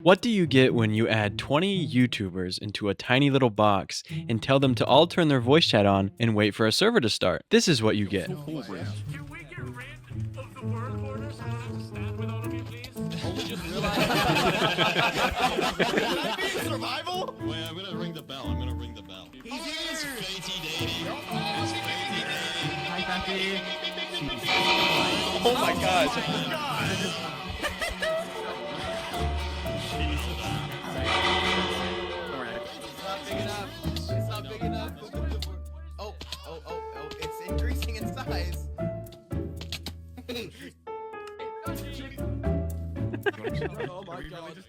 What do you get when you add 20 YouTubers into a tiny little box and tell them to all turn their voice chat on and wait for a server to start? This is what you get. Can we get rid of the word orders? Stand without me, please. Survival? Wait, I'm gonna ring the bell. He's here! Hi, Pappy. Oh my gosh. It's not big enough. Oh, it's increasing in size. Oh my god.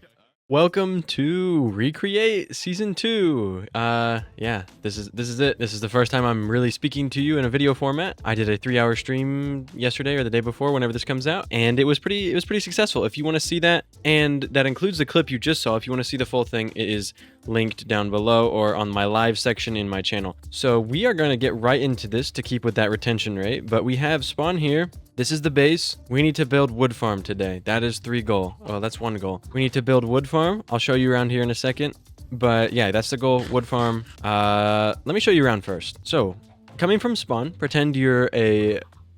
Welcome to Recreate Season 2. Yeah, this is it. This is the first time I'm really speaking to you in a video format. I did a 3-hour stream yesterday or the day before, whenever this comes out, and it was pretty successful. If you want to see that, and that includes the clip you just saw, if you want to see the full thing, it is linked down below or on my live section in my channel. So we are going to get right into this to keep with that retention rate, but we have spawn here. This is the base. We need to build wood farm today. That is 3 goal. Well, that's 1 goal. We need to build wood farm. I'll show you around here in a second. But yeah, that's the goal, wood farm. Let me show you around first. So, coming from spawn, pretend you're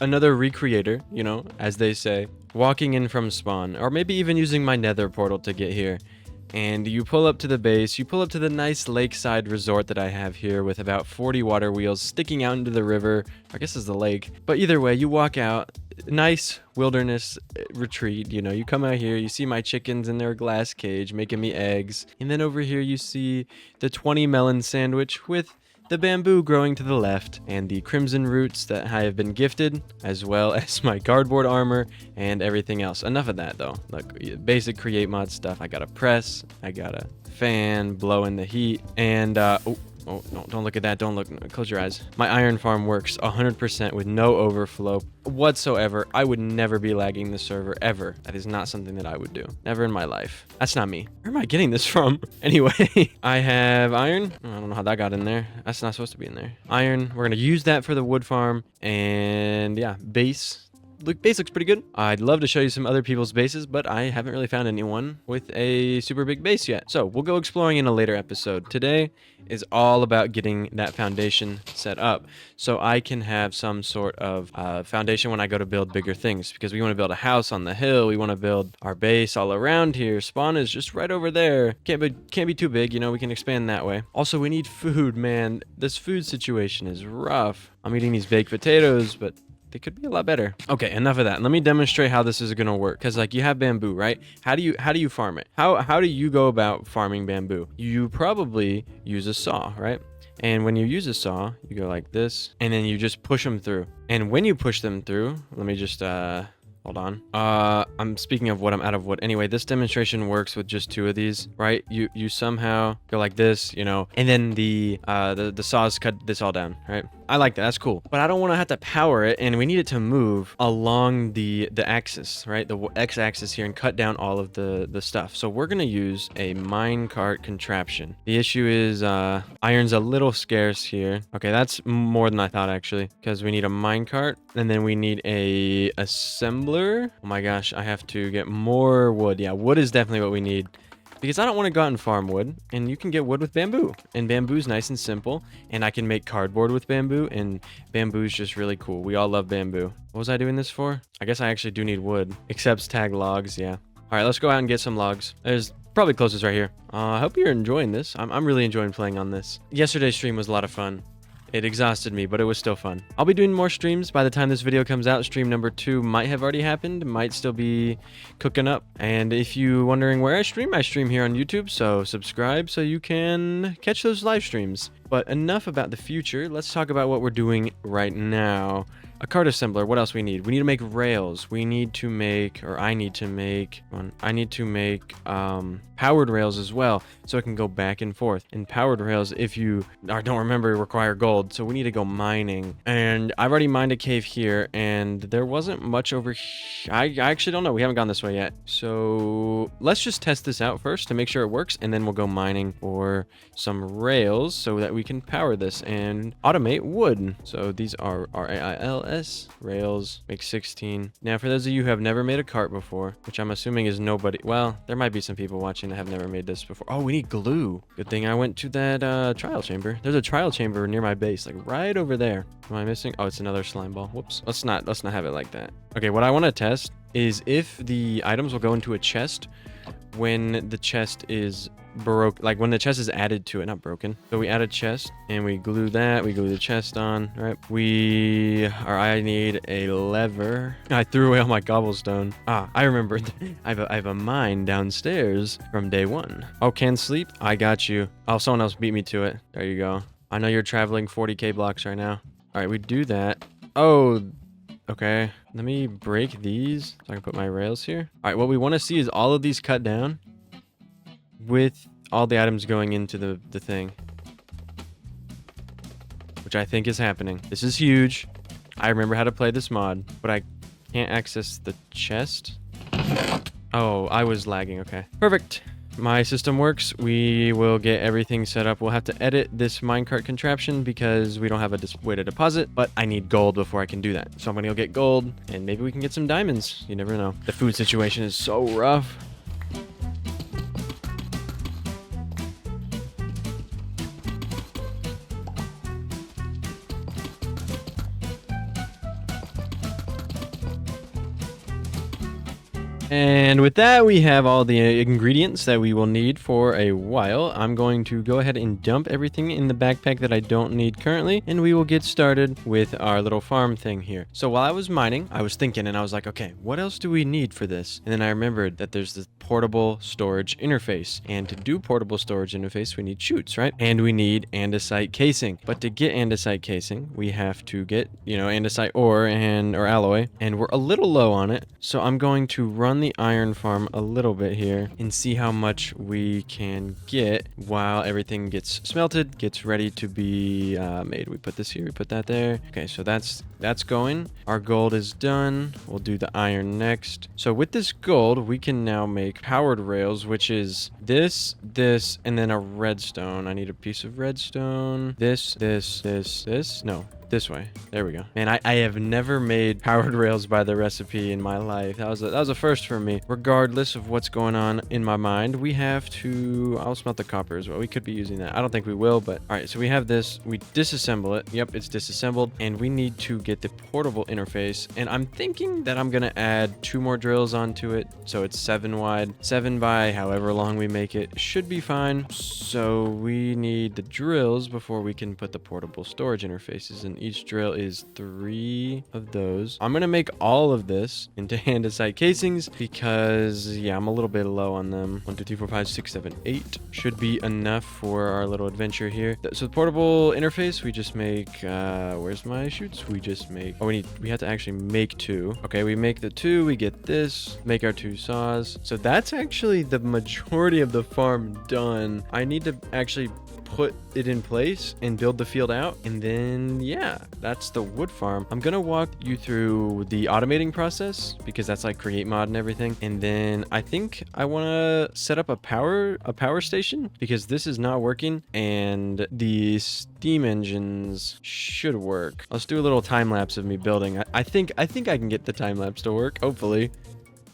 another recreator, you know, as they say. Walking in from spawn, or maybe even using my nether portal to get here. And you pull up to the base, you pull up to the nice lakeside resort that I have here with about 40 water wheels sticking out into the river. I guess it's the lake. But either way, you walk out, nice wilderness retreat. You know, you come out here, you see my chickens in their glass cage making me eggs. And then over here you see the 20 melon sandwich with the bamboo growing to the left, and the crimson roots that I have been gifted, as well as my cardboard armor and everything else. Enough of that though. Like basic create mod stuff. I got a press, I got a fan blowing the heat, and oh no, don't look at that, don't look, close your eyes. My iron farm works 100% with no overflow whatsoever. I would never be lagging the server ever. That is not something that I would do. Never in my life. That's not me. Where am I getting this from? Anyway, I have iron. I don't know how that got in there. That's not supposed to be in there. Iron, we're gonna use that for the wood farm, and yeah, base. Base looks pretty good. I'd love to show you some other people's bases, but I haven't really found anyone with a super big base yet. So we'll go exploring in a later episode. Today is all about getting that foundation set up so I can have some sort of foundation when I go to build bigger things, because we want to build a house on the hill. We want to build our base all around here. Spawn is just right over there. Can't be too big, you know, we can expand that way. Also, we need food, man. This food situation is rough. I'm eating these baked potatoes, but they could be a lot better. Okay, enough of that. Let me demonstrate how this is gonna work. Cause like you have bamboo, right? How do you farm it? How do you go about farming bamboo? You probably use a saw, right? And when you use a saw, you go like this, and then you just push them through. And when you push them through, let me just hold on. I'm speaking of wood, I'm out of wood. Anyway, this demonstration works with just 2 of these, right? You somehow go like this, you know, and then the saws cut this all down, right? I like that, that's cool. But I don't want to have to power it, and we need it to move along the axis, right? The x-axis here, and cut down all of the stuff. So we're gonna use a minecart contraption. The issue is iron's a little scarce here. Okay, that's more than I thought actually, because we need a minecart, and then we need a assembler. Oh my gosh, I have to get more wood. Yeah, wood is definitely what we need, because I don't want to go out and farm wood, and you can get wood with bamboo, and bamboo's nice and simple, and I can make cardboard with bamboo, and bamboo's just really cool. We all love bamboo. What was I doing this for? I guess I actually do need wood. Accepts tag logs, yeah. All right, let's go out and get some logs. There's probably closest right here. I hope you're enjoying this. I'm really enjoying playing on this. Yesterday's stream was a lot of fun. It exhausted me, but it was still fun. I'll be doing more streams by the time this video comes out. Stream number 2 might have already happened, might still be cooking up. And if you're wondering where I stream here on YouTube, so subscribe so you can catch those live streams. But enough about the future. Let's talk about what we're doing right now. A cart assembler. What else we need? We need to make rails. We need to make, or I need to make powered rails as well, so it can go back and forth. And powered rails, if you don't remember, require gold, so we need to go mining. And I've already mined a cave here, and there wasn't much over here. I actually don't know. We haven't gone this way yet. So let's just test this out first to make sure it works, and then we'll go mining for some rails so that we can power this and automate wood. So these are RAILS. S, rails, make 16. Now, for those of you who have never made a cart before, which I'm assuming is nobody, well, there might be some people watching that have never made this before. Oh, we need glue. Good thing I went to that trial chamber. There's a trial chamber near my base, like right over there. Am I missing? Oh, it's another slime ball. Whoops. Let's not have it like that. Okay, what I want to test is if the items will go into a chest when the chest is broke, like when the chest is added to it, not broken. So we add a chest and we glue that. We glue the chest on, right? I need a lever. I threw away all my cobblestone. Ah, I remember. I have a mine downstairs from day one. Oh, can sleep? I got you. Oh, someone else beat me to it. There you go. I know you're traveling 40k blocks right now. All right, we do that. Oh, okay. Let me break these so I can put my rails here. All right, what we want to see is all of these cut down with all the items going into the thing, which I think is happening. This is huge. I remember how to play this mod, but I can't access the chest. Oh, I was lagging. Okay, perfect. My system works. We will get everything set up. We'll have to edit this minecart contraption because we don't have a way to deposit, but I need gold before I can do that. So I'm gonna go get gold and maybe we can get some diamonds. You never know. The food situation is so rough. And with that, we have all the ingredients that we will need for a while. I'm going to go ahead and dump everything in the backpack that I don't need currently, and we will get started with our little farm thing here. So while I was mining, I was thinking, and I was like, okay, what else do we need for this? And then I remembered that there's this portable storage interface. And to do portable storage interface, we need chutes, right? And we need andesite casing. But to get andesite casing, we have to get, andesite ore or alloy, and we're a little low on it. So I'm going to run the iron farm a little bit here and see how much we can get while everything gets smelted, gets ready to be made. We put this here, we put that there. Okay, so that's going. Our gold is done. We'll do the iron next. So with this gold, we can now make powered rails, which is this, and then a redstone. I need a piece of redstone. This. No. This way. There we go. Man, I have never made powered rails by the recipe in my life. That was a first for me. Regardless of what's going on in my mind, we have to... I'll smelt the copper as well. We could be using that. I don't think we will, but... All right, so we have this. We disassemble it. Yep, it's disassembled. And we need to get the portable interface. And I'm thinking that I'm going to add 2 more drills onto it. So it's 7 wide. 7 by however long we make it. Should be fine. So we need the drills before we can put the portable storage interfaces in. Each drill is 3 of those. I'm gonna make all of this into andesite casings because I'm a little bit low on them. 1 2 3 4 5 6 7 8 should be enough for our little adventure here. So the portable interface, we just make where's my chutes? We just make we have to actually make 2. Okay, we make the 2, we get this, make our 2 saws. So that's actually the majority of the farm done. I need to actually put it in place and build the field out, and then that's the wood farm. I'm gonna walk you through the automating process because that's like create mod and everything, and then I think I want to set up a power station because this is not working and the steam engines should work. Let's do a little time lapse of me building. I think I can get the time lapse to work, hopefully.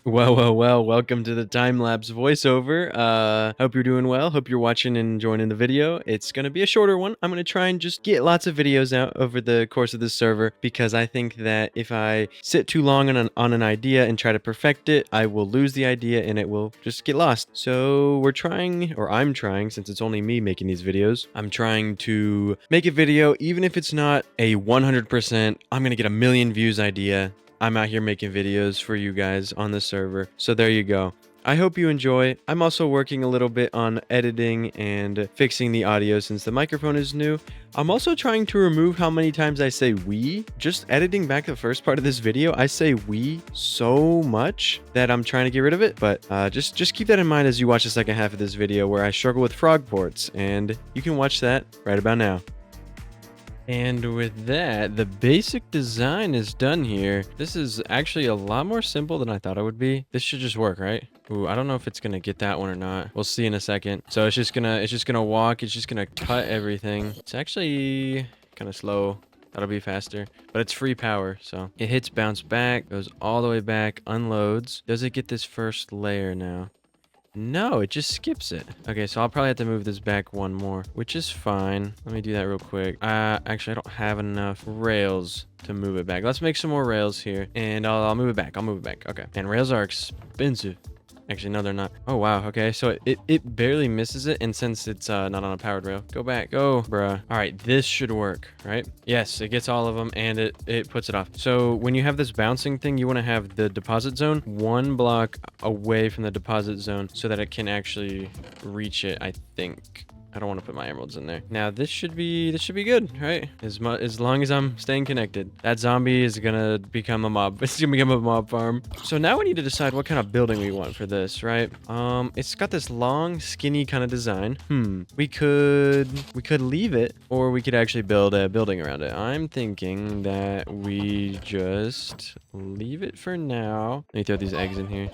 Well, welcome to the time-lapse voiceover. Hope you're doing well. Hope you're watching and enjoying the video. It's going to be a shorter one. I'm going to try and just get lots of videos out over the course of this server because I think that if I sit too long on an idea and try to perfect it, I will lose the idea and it will just get lost. So I'm trying, since it's only me making these videos, I'm trying to make a video, even if it's not a 100%, I'm going to get a million views idea. I'm out here making videos for you guys on the server. So there you go. I hope you enjoy. I'm also working a little bit on editing and fixing the audio since the microphone is new. I'm also trying to remove how many times I say we. Just editing back the first part of this video, I say we so much that I'm trying to get rid of it. But just keep that in mind as you watch the second half of this video where I struggle with frog ports. And you can watch that right about now. And with that, the basic design is done here. This is actually a lot more simple than I thought it would be. This should just work, right? Ooh, I don't know if it's gonna get that one or not. We'll see in a second. So it's just gonna walk. It's just gonna cut everything. It's actually kind of slow. That'll be faster. But it's free power, so. It hits bounce back, goes all the way back, unloads. Does it get this first layer now? No, it just skips it. Okay, so I'll probably have to move this back one more, which is fine. Let me do that real quick. Actually, I don't have enough rails to move it back. Let's make some more rails here, and I'll move it back. I'll move it back. Okay. And rails are expensive. Actually, no, they're not. Oh, wow. Okay, so it barely misses it, and since it's not on a powered rail, go back. Go, bruh. All right, this should work, right? Yes, it gets all of them, and it puts it off. So when you have this bouncing thing, you want to have the deposit zone 1 block away from the deposit zone so that it can actually reach it, I think. I don't want to put my emeralds in there. Now this should be good, right? As long as I'm staying connected. That zombie is gonna become a mob. It's gonna become a mob farm. So now we need to decide what kind of building we want for this, right? It's got this long, skinny kind of design. We could leave it, or we could actually build a building around it. I'm thinking that we just leave it for now. Let me throw these eggs in here.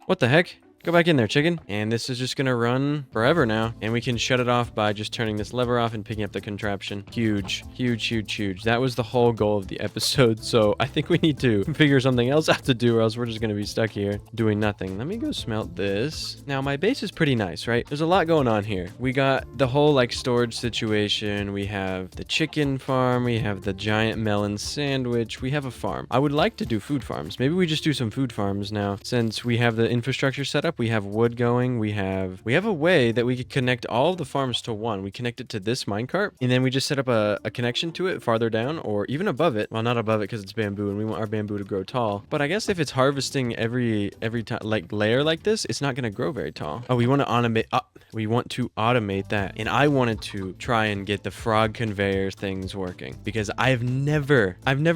What the heck? Go back in there, chicken. And this is just gonna run forever now. And we can shut it off by just turning this lever off and picking up the contraption. Huge, huge, huge, huge. That was the whole goal of the episode. So I think we need to figure something else out to do, or else we're just gonna be stuck here doing nothing. Let me go smelt this. Now my base is pretty nice, right? There's a lot going on here. We got the whole like storage situation. We have the chicken farm. We have the giant melon sandwich. We have a farm. I would like to do food farms. Maybe we just do some food farms now, since we have the infrastructure set up. We have wood going. We have a way that we could connect all of the farms to one. We connect it to this minecart, and then we just set up a connection to it farther down, or even above it. Well, not above it because it's bamboo, and we want our bamboo to grow tall. But I guess if it's harvesting every time, like layer like this, it's not going to grow very tall. Oh, we want to automate. We want to automate that, and I wanted to try and get the frog conveyor things working because I've never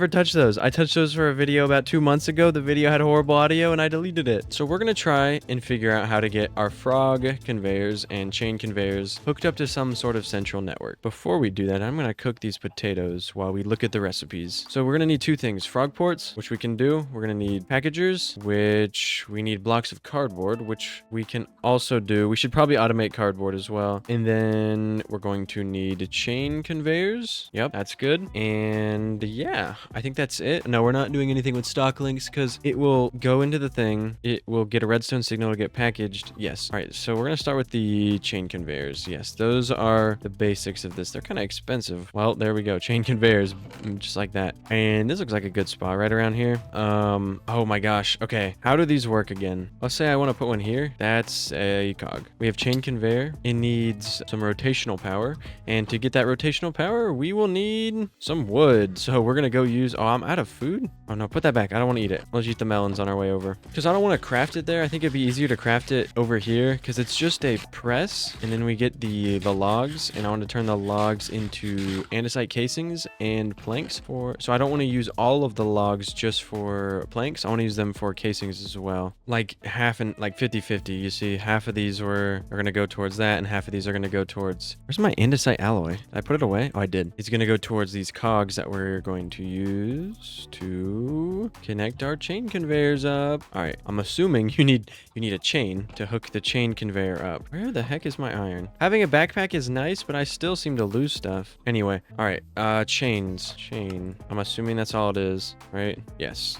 touched those. I touched those for a video about 2 months ago. The video had horrible audio, and I deleted it. So we're gonna try and figure out how to get our frog conveyors and chain conveyors hooked up to some sort of central network. Before we do that, I'm gonna cook these potatoes while we look at the recipes. So we're gonna need 2 things: frog ports, which we can do. We're gonna need packagers, which we need blocks of cardboard, which we can also do. We should probably automate cardboard as well. And then we're going to need chain conveyors. Yep, that's good. And yeah, I think that's it. No, we're not doing anything with stock links because it will go into the thing. It will get a redstone signal to get packaged. Yes. All right, so we're gonna start with the chain conveyors. Yes, those are the basics of this. They're kind of expensive. Well, there we go. Chain conveyors, just like that. And this looks like a good spot right around here. Oh my gosh. Okay, how do these work again? Let's say I want to put one here. That's a cog. We have chain conveyor. It needs some rotational power, and to get that rotational power, we will need some wood. So we're gonna go use. Oh, I'm out of food. Oh no, put that back. I don't want to eat it. Let's eat the melons on our way over because I don't want to craft it there. I think it'd be easier to craft it over here because it's just a press, and then we get the logs, and I want to turn the logs into andesite casings and planks so I don't want to use all of the logs just for planks. I want to use them for casings as well, like half and like 50-50. You see, half of these are going to go towards that, and half of these are going to go towards, where's my andesite alloy? Did I put it away? Oh, I did. It's going to go towards these cogs that we're going to use to connect our chain conveyors up. All right, I'm assuming you need a chain to hook the chain conveyor up. Where the heck is my iron? Having a backpack is nice, but I still seem to lose stuff. Anyway, all right, chains. Chain. I'm assuming that's all it is, right? Yes.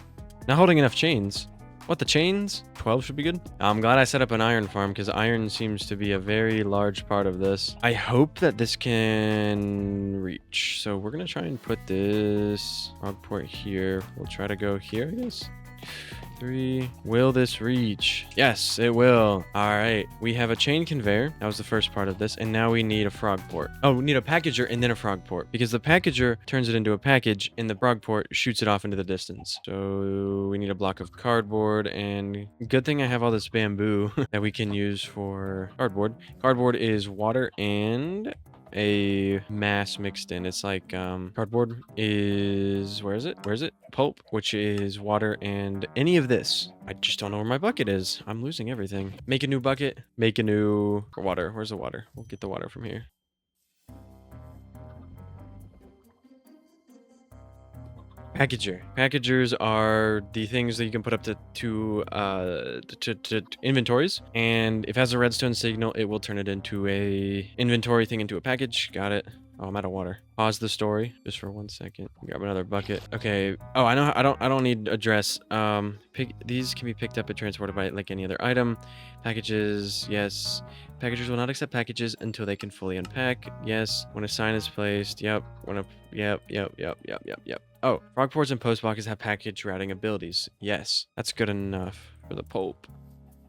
Not holding enough chains. What, the chains? 12 should be good. I'm glad I set up an iron farm because iron seems to be a very large part of this. I hope that this can reach. So we're going to try and put this frog port here. We'll try to go here, I guess. 3. Will this reach? Yes, it will. All right. We have a chain conveyor. That was the first part of this. And now we need a frog port. Oh, we need a packager and then a frog port because the packager turns it into a package and the frog port shoots it off into the distance. So we need a block of cardboard, and good thing I have all this bamboo that we can use for cardboard. Cardboard is water and a mass mixed in. It's like cardboard is, where is it? Pulp, which is water and any of this. I just don't know where my bucket is. I'm losing everything. Make a new bucket, make a new water. Where's the water? We'll get the water from here. Packager. Packagers are the things that you can put up to inventories, and if it has a redstone signal, it will turn it into a inventory thing into a package. Got it. Oh, I'm out of water. Pause the story just for 1 second. Grab another bucket. Okay. Oh, I know. I don't need a dress. These can be picked up and transported by like any other item. Packages. Yes. Packagers will not accept packages until they can fully unpack. Yes. When a sign is placed. Yep. Yep. Oh, frog ports and post boxes have package routing abilities. Yes. That's good enough for the pulp.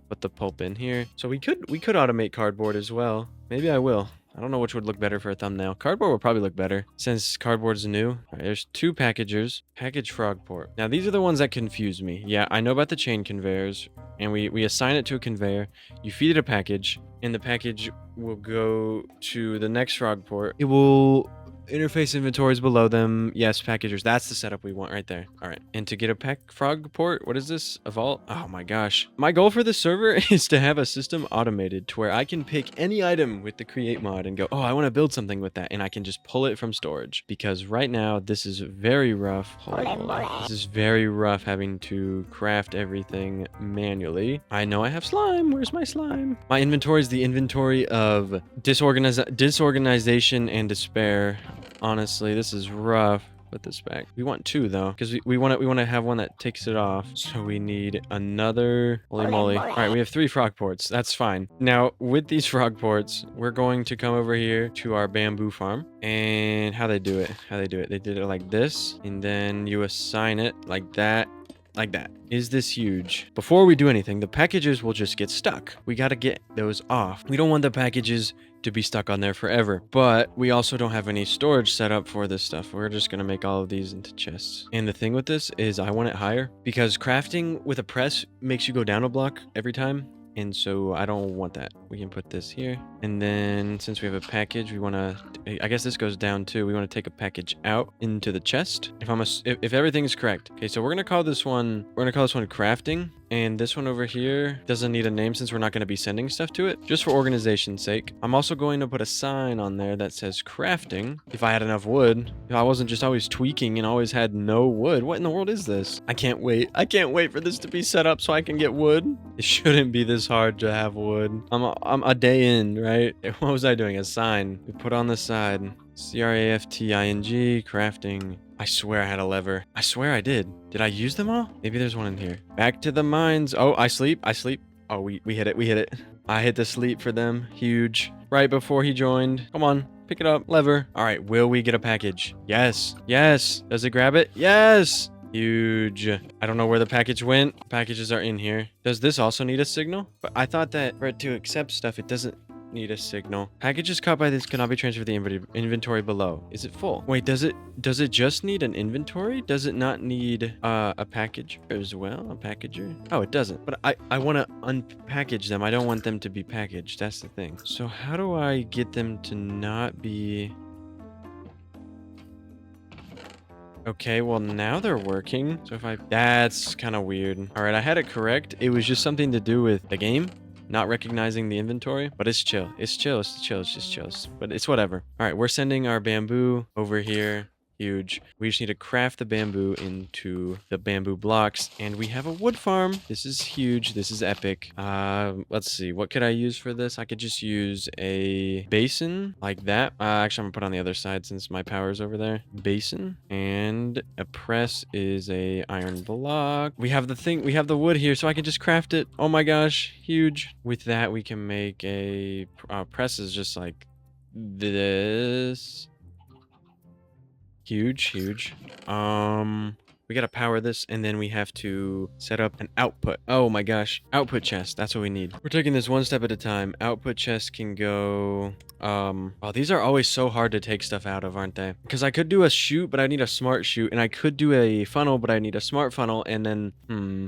Put the pulp in here. So we could automate cardboard as well. Maybe I will. I don't know which would look better for a thumbnail. Cardboard would probably look better since cardboard's new. All right, there's 2 packagers. Package frog port. Now these are the ones that confuse me. Yeah, I know about the chain conveyors, and we assign it to a conveyor. You feed it a package, and the package will go to the next frog port. It will interface inventories below them. Yes, packagers. That's the setup we want right there. All right. And to get a frog port, what is this? A vault? Oh my gosh. My goal for this server is to have a system automated to where I can pick any item with the create mod and go, oh, I want to build something with that. And I can just pull it from storage. Because right now, this is very rough. This is very rough having to craft everything manually. I know I have slime. Where's my slime? My inventory is the inventory of disorganization and despair. Honestly, this is rough. Put this back. We want 2 though, because we want to have one that takes it off. So we need another. Holy moly! All right, we have 3 frog ports. That's fine. Now with these frog ports, we're going to come over here to our bamboo farm. And how they do it? They did it like this, and then you assign it like that. Like that. Is this huge? Before we do anything, the packages will just get stuck. We got to get those off. We don't want the packages to be stuck on there forever, but we also don't have any storage set up for this stuff. We're just going to make all of these into chests. And the thing with this is I want it higher because crafting with a press makes you go down a block every time. And so I don't want that. We can put this here. And then since we have a package, we want to, I guess this goes down too. We want to take a package out into the chest. If everything is correct. Okay, so we're going to call this one crafting. And this one over here doesn't need a name since we're not going to be sending stuff to it. Just for organization's sake. I'm also going to put a sign on there that says crafting. If I had enough wood. If I wasn't just always tweaking and always had no wood. What in the world is this? I can't wait. I can't wait for this to be set up so I can get wood. It shouldn't be this hard to have wood. I'm a day in, right? What was I doing? A sign. We put on the side. crafting. Crafting. I swear I had a lever. I swear I did. Did I use them all? Maybe there's one in here. Back to the mines. Oh, I sleep. Oh, we hit it. I hit the sleep for them. Huge. Right before he joined. Come on. Pick it up. Lever. All right. Will we get a package? Yes. Yes. Does it grab it? Yes. Huge. I don't know where the package went. Packages are in here. Does this also need a signal? But I thought that for it to accept stuff, it doesn't need a signal. Packages caught by this cannot be transferred to the inventory below. Is it full? Wait, does it just need an inventory? Does it not need a package as well? A packager? Oh, it doesn't. But I want to unpackage them. I don't want them to be packaged. That's the thing. So how do I get them to not be... Okay, well now they're working. So that's kind of weird. All right, I had it correct. It was just something to do with the game not recognizing the inventory, but it's chill. It's just chill. But it's whatever. All right, we're sending our bamboo over here. Huge. We just need to craft the bamboo into the bamboo blocks, and we have a wood farm. This is huge. This is epic. Let's see. What could I use for this? I could just use a basin like that. Actually, I'm gonna put on the other side since my power's over there. Basin, and a press is a iron block. We have the thing. We have the wood here, so I can just craft it. Oh my gosh, huge. With that, we can make a press is just like this. Huge. We gotta power this, and then we have to set up an output. Oh my gosh, output chest. That's what we need. We're taking this one step at a time. Output chest can go... Oh, these are always so hard to take stuff out of, aren't they? Because I could do a chute, but I need a smart chute, and I could do a funnel, but I need a smart funnel, and then,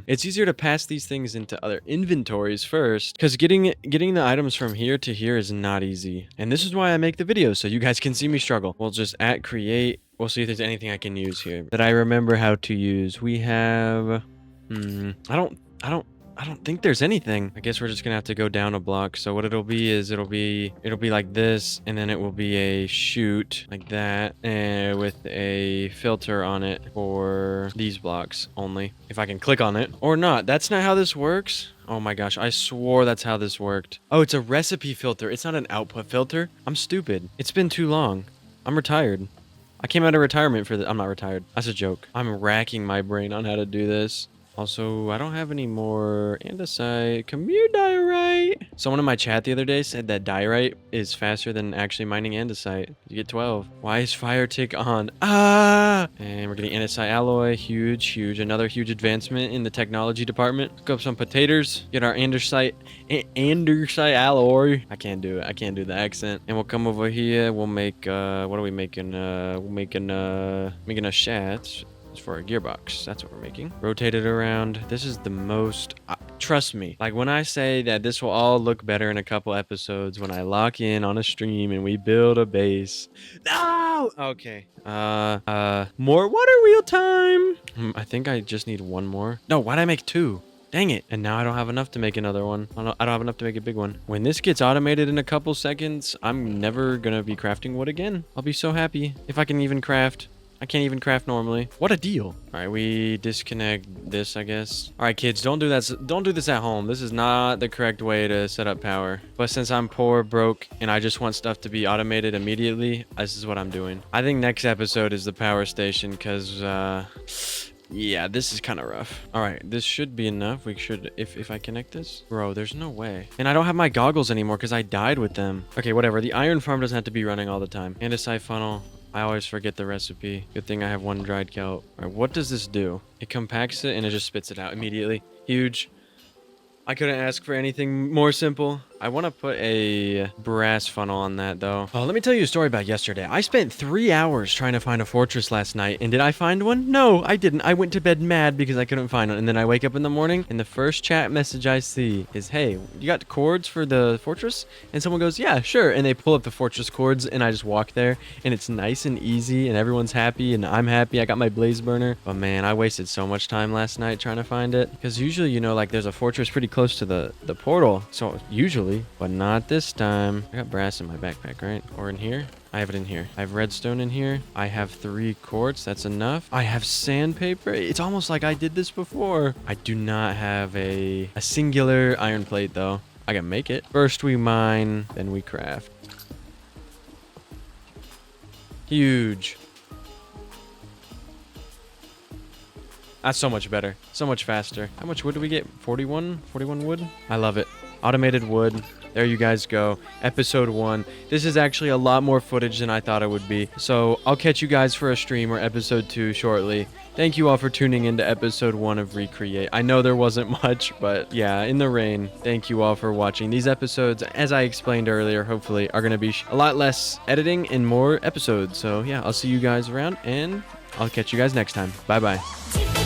it's easier to pass these things into other inventories first, because getting the items from here to here is not easy. And this is why I make the videos, so you guys can see me struggle. We'll just create. We'll see if there's anything I can use here that I remember how to use. We have, I don't think there's anything. I guess we're just gonna have to go down a block. So what it'll be is it'll be like this, and then it will be a chute like that, and with a filter on it for these blocks only. If I can click on it or not. That's not how this works. Oh my gosh, I swore that's how this worked. Oh, it's a recipe filter. It's not an output filter. I'm stupid. It's been too long. I'm retired. I came out of retirement for the. I'm not retired. That's a joke. I'm racking my brain on how to do this. Also, I don't have any more andesite. Come here, diorite. Someone in my chat the other day said that diorite is faster than actually mining andesite. You get 12. Why is fire tick on? Ah! And we're getting andesite alloy. Huge, huge. Another huge advancement in the technology department. Cook up some potatoes. Get our andesite alloy. I can't do it. I can't do the accent. And we'll come over here. We'll make, what are we making? We're making a shaft. For a gearbox. That's what we're making. Rotate it around. This is the most... trust me. Like when I say that this will all look better in a couple episodes when I lock in on a stream and we build a base. No! Okay. More water wheel time. I think I just need one more. No, why'd I make 2? Dang it. And now I don't have enough to make another one. I don't have enough to make a big one. When this gets automated in a couple seconds, I'm never gonna be crafting wood again. I'll be so happy if I can even craft. I can't even craft normally. What a deal. All right, we disconnect this, I guess. All right, kids, don't do that. Don't do this at home. This is not the correct way to set up power. But since I'm poor, broke, and I just want stuff to be automated immediately, this is what I'm doing. I think next episode is the power station because, yeah, this is kind of rough. All right, this should be enough. We should, if I connect this. Bro, there's no way. And I don't have my goggles anymore because I died with them. Okay, whatever. The iron farm doesn't have to be running all the time. Andesite funnel. I always forget the recipe. Good thing I have 1 dried kelp. All right, what does this do? It compacts it and it just spits it out immediately. Huge. I couldn't ask for anything more simple. I want to put a brass funnel on that though. Oh, let me tell you a story about yesterday. I spent 3 hours trying to find a fortress last night. And did I find one? No, I didn't. I went to bed mad because I couldn't find one. And then I wake up in the morning and the first chat message I see is, hey, you got cords for the fortress? And someone goes, yeah, sure. And they pull up the fortress cords and I just walk there and it's nice and easy and everyone's happy and I'm happy. I got my blaze burner. But man, I wasted so much time last night trying to find it. Because usually, you know, like there's a fortress pretty close to the portal. So usually, but not this time. I got brass in my backpack, right? Or in here? I have it in here. I have redstone in here. I have 3 quartz. That's enough. I have sandpaper. It's almost like I did this before. I do not have a singular iron plate though. I can make it. First we mine, then we craft. Huge. That's so much better. So much faster. How much wood do we get? 41? 41 wood? I love it. Automated wood. There you guys go. Episode 1. This is actually a lot more footage than I thought it would be. So I'll catch you guys for a stream or episode 2 shortly. Thank you all for tuning into episode 1 of Recreate. I know there wasn't much, but yeah, in the rain. Thank you all for watching. These episodes, as I explained earlier, hopefully are going to be a lot less editing and more episodes. So yeah, I'll see you guys around and I'll catch you guys next time. Bye-bye.